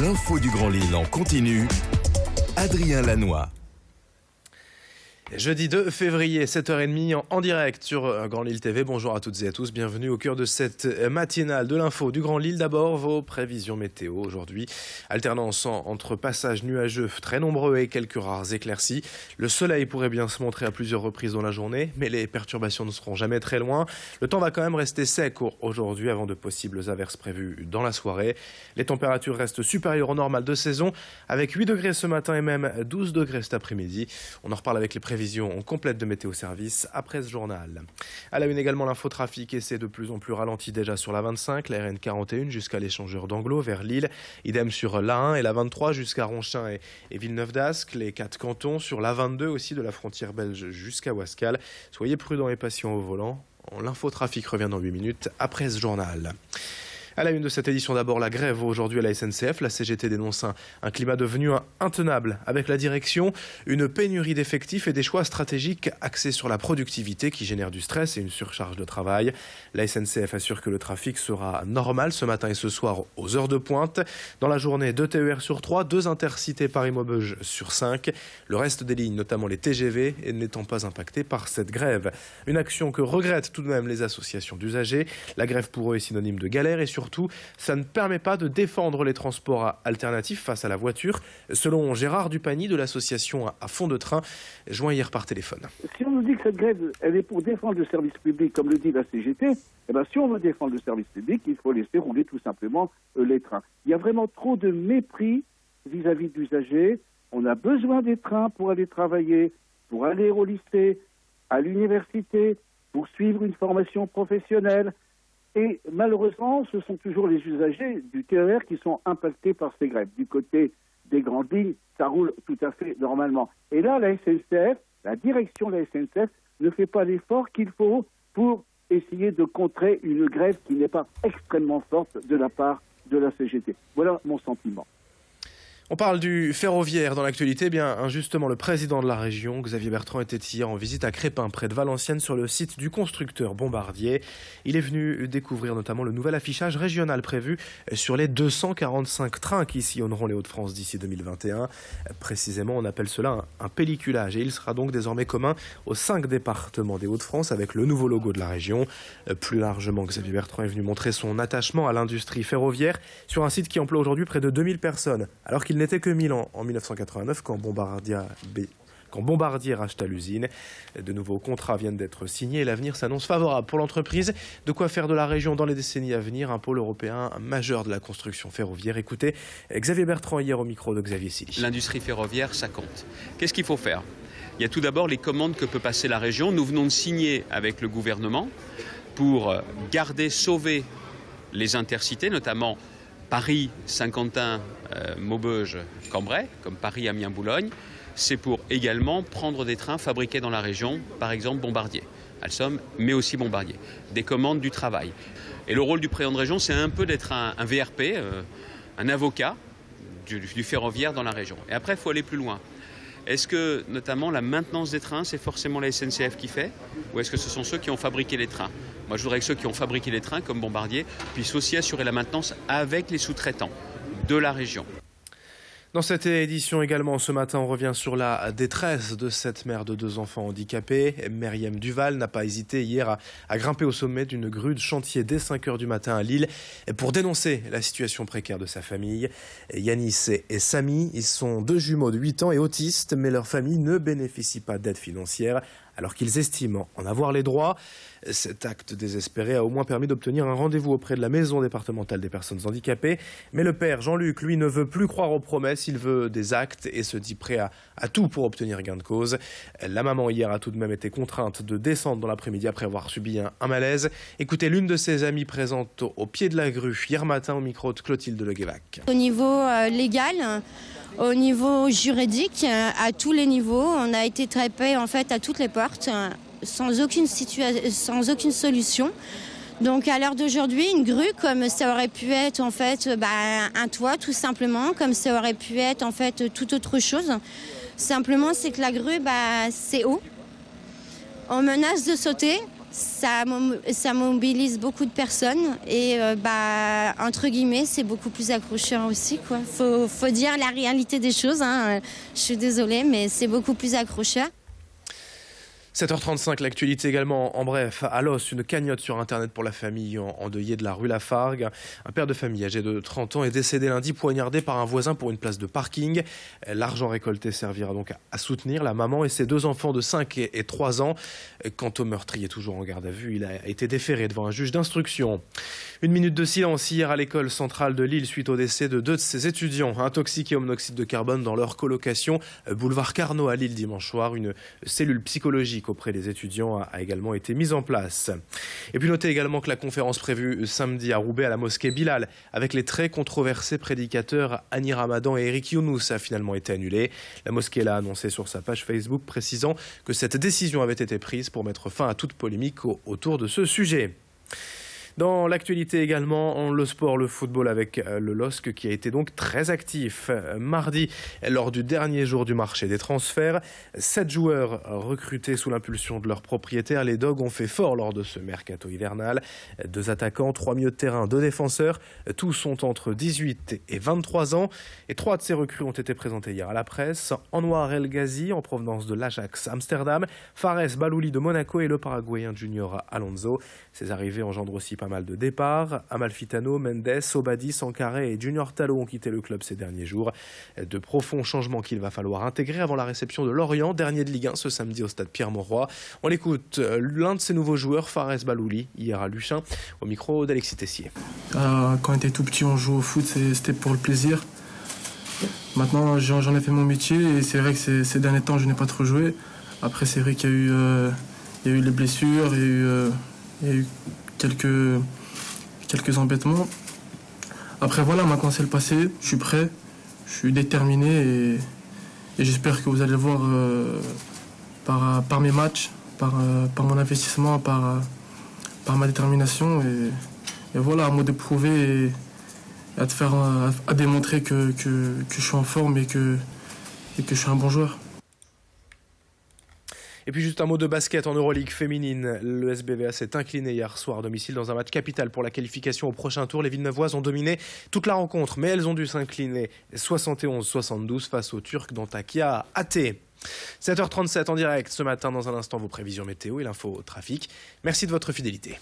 L'info du Grand Lille en continu. Adrien Lanois. Jeudi 2 février, 7h30 en direct sur Grand Lille TV. Bonjour à toutes et à tous, bienvenue au cœur de cette matinale de l'info du Grand Lille. D'abord, vos prévisions météo aujourd'hui. Alternance entre passages nuageux très nombreux et quelques rares éclaircies. Le soleil pourrait bien se montrer à plusieurs reprises dans la journée, mais les perturbations ne seront jamais très loin. Le temps va quand même rester sec aujourd'hui avant de possibles averses prévues dans la soirée. Les températures restent supérieures au normal de saison, avec 8 degrés ce matin et même 12 degrés cet après-midi. On en reparle avec les prévisions complète de Météo Service après ce journal. À la une également l'infotrafic et c'est de plus en plus ralenti déjà sur la 25, la RN 41 jusqu'à l'échangeur d'Anglo vers Lille, idem sur l'A1 et la 23 jusqu'à Ronchin et Villeneuve d'Ascq, les 4 cantons sur la 22 aussi de la frontière belge jusqu'à Ouascal. Soyez prudents et patients au volant. L'infotrafic revient dans 8 minutes après ce journal. À la une de cette édition, d'abord la grève aujourd'hui à la SNCF. La CGT dénonce un climat devenu intenable avec la direction, une pénurie d'effectifs et des choix stratégiques axés sur la productivité qui génèrent du stress et une surcharge de travail. La SNCF assure que le trafic sera normal ce matin et ce soir aux heures de pointe. Dans la journée, 2 TER sur 3, 2 intercités Paris-Maubeuge sur 5. Le reste des lignes, notamment les TGV, n'étant pas impactés par cette grève. Une action que regrettent tout de même les associations d'usagers. La grève pour eux est synonyme de galère et surtout, ça ne permet pas de défendre les transports alternatifs face à la voiture, selon Gérard Dupagny de l'association à fond de train, joint hier par téléphone. Si on nous dit que cette grève, elle est pour défendre le service public, comme le dit la CGT, eh bien, si on veut défendre le service public, il faut laisser rouler tout simplement les trains. Il y a vraiment trop de mépris vis-à-vis de l'usager. On a besoin des trains pour aller travailler, pour aller au lycée, à l'université, pour suivre une formation professionnelle. Et malheureusement, ce sont toujours les usagers du TER qui sont impactés par ces grèves. Du côté des grandes lignes, ça roule tout à fait normalement. Et là, la SNCF, la direction de la SNCF, ne fait pas l'effort qu'il faut pour essayer de contrer une grève qui n'est pas extrêmement forte de la part de la CGT. Voilà mon sentiment. On parle du ferroviaire dans l'actualité. Bien, justement, le président de la région, Xavier Bertrand, était hier en visite à Crépin, près de Valenciennes, sur le site du constructeur Bombardier. Il est venu découvrir notamment le nouvel affichage régional prévu sur les 245 trains qui sillonneront les Hauts-de-France d'ici 2021. Précisément, on appelle cela un pelliculage et il sera donc désormais commun aux 5 départements des Hauts-de-France avec le nouveau logo de la région. Plus largement, Xavier Bertrand est venu montrer son attachement à l'industrie ferroviaire sur un site qui emploie aujourd'hui près de 2000 personnes, alors qu'il n'était que 1000 en 1989 quand Bombardier racheta l'usine. De nouveaux contrats viennent d'être signés et l'avenir s'annonce favorable pour l'entreprise. De quoi faire de la région dans les décennies à venir un pôle européen majeur de la construction ferroviaire. Écoutez Xavier Bertrand hier au micro de Xavier Silly. L'industrie ferroviaire, ça compte. Qu'est-ce qu'il faut faire ? Il y a tout d'abord les commandes que peut passer la région. Nous venons de signer avec le gouvernement pour garder, sauver les intercités, notamment Paris, Saint-Quentin, Maubeuge, Cambrai, comme Paris, Amiens, Boulogne. C'est pour également prendre des trains fabriqués dans la région, par exemple Bombardier, Alstom, mais aussi Bombardier. Des commandes du travail. Et le rôle du président de région, c'est un peu d'être un VRP, un avocat du ferroviaire dans la région. Et après, il faut aller plus loin. Est-ce que, notamment, la maintenance des trains, c'est forcément la SNCF qui fait ? Ou est-ce que ce sont ceux qui ont fabriqué les trains ? Moi, je voudrais que ceux qui ont fabriqué les trains, comme Bombardier, puissent aussi assurer la maintenance avec les sous-traitants de la région. Dans cette édition également, ce matin, on revient sur la détresse de cette mère de 2 enfants handicapés. Myriam Duval n'a pas hésité hier à grimper au sommet d'une grue de chantier dès 5h du matin à Lille pour dénoncer la situation précaire de sa famille. Yanis et Samy, ils sont 2 jumeaux de 8 ans et autistes, mais leur famille ne bénéficie pas d'aide financière alors qu'ils estiment en avoir les droits. Cet acte désespéré a au moins permis d'obtenir un rendez-vous auprès de la maison départementale des personnes handicapées. Mais le père Jean-Luc, lui, ne veut plus croire aux promesses, il veut des actes et se dit prêt à tout pour obtenir gain de cause. La maman hier a tout de même été contrainte de descendre dans l'après-midi après avoir subi un malaise. Écoutez l'une de ses amies présente au pied de la grue hier matin au micro de Clotilde Leguévac. Au niveau légal, au niveau juridique, à tous les niveaux, on a été tapé en fait à toutes les portes, sans aucune solution. Donc à l'heure d'aujourd'hui, une grue, comme ça aurait pu être en fait un toit tout simplement, comme ça aurait pu être en fait toute autre chose. Simplement, c'est que la grue, c'est haut. On menace de sauter. ça mobilise beaucoup de personnes et entre guillemets c'est beaucoup plus accrocheur aussi quoi. Faut dire la réalité des choses, hein. Je suis désolée mais c'est beaucoup plus accrocheur. 7h35, l'actualité également en bref. À Los, une cagnotte sur Internet pour la famille endeuillée de la rue Lafargue. Un père de famille âgé de 30 ans est décédé lundi poignardé par un voisin pour une place de parking. L'argent récolté servira donc à soutenir la maman et ses 2 enfants de 5 et 3 ans. Quant au meurtrier toujours en garde à vue, il a été déféré devant un juge d'instruction. Une minute de silence hier à l'école centrale de Lille suite au décès de 2 de ses étudiants intoxiqués au monoxyde de carbone dans leur colocation boulevard Carnot à Lille dimanche soir. Une cellule psychologique auprès des étudiants a également été mise en place. Et puis notez également que la conférence prévue samedi à Roubaix à la mosquée Bilal avec les très controversés prédicateurs Annie Ramadan et Eric Younous a finalement été annulée. La mosquée l'a annoncé sur sa page Facebook précisant que cette décision avait été prise pour mettre fin à toute polémique autour de ce sujet. Dans l'actualité également, le sport, le football avec le LOSC qui a été donc très actif. Mardi, lors du dernier jour du marché des transferts, 7 joueurs recrutés sous l'impulsion de leurs propriétaires. Les Dogs ont fait fort lors de ce mercato hivernal. 2 attaquants, 3 milieux de terrain, 2 défenseurs. Tous sont entre 18 et 23 ans. Et 3 de ces recrues ont été présentés hier à la presse. Anwar El Ghazi, en provenance de l'Ajax Amsterdam. Fares Balouli de Monaco et le Paraguayen Junior Alonso. Ces arrivées engendrent aussi pas mal de départs. Amalfitano, Mendes, Obadi, Sankaré et Junior Tallo ont quitté le club ces derniers jours. De profonds changements qu'il va falloir intégrer avant la réception de Lorient, dernier de Ligue 1 ce samedi au stade Pierre-Mauroy. On écoute l'un de ces nouveaux joueurs, Fares Balouli, hier à Luchin, au micro d'Alexis Tessier. Quand on était tout petit, on jouait au foot, c'était pour le plaisir. Maintenant, j'en ai fait mon métier et c'est vrai que ces derniers temps, je n'ai pas trop joué. Après, c'est vrai qu'il y a eu les blessures, il y a eu quelques embêtements. Après voilà, maintenant c'est le passé, je suis prêt, je suis déterminé et j'espère que vous allez le voir par mes matchs, par mon investissement, par ma détermination et voilà, à moi de prouver et à démontrer que je suis en forme et que je suis un bon joueur. Et puis juste un mot de basket en Euroleague féminine. Le SBVA s'est incliné hier soir à domicile dans un match capital pour la qualification au prochain tour. Les Villeneuvoises ont dominé toute la rencontre, mais elles ont dû s'incliner 71-72 face aux Turcs d'Antakya Athée. 7h37 en direct ce matin. Dans un instant, vos prévisions météo et l'info trafic. Merci de votre fidélité.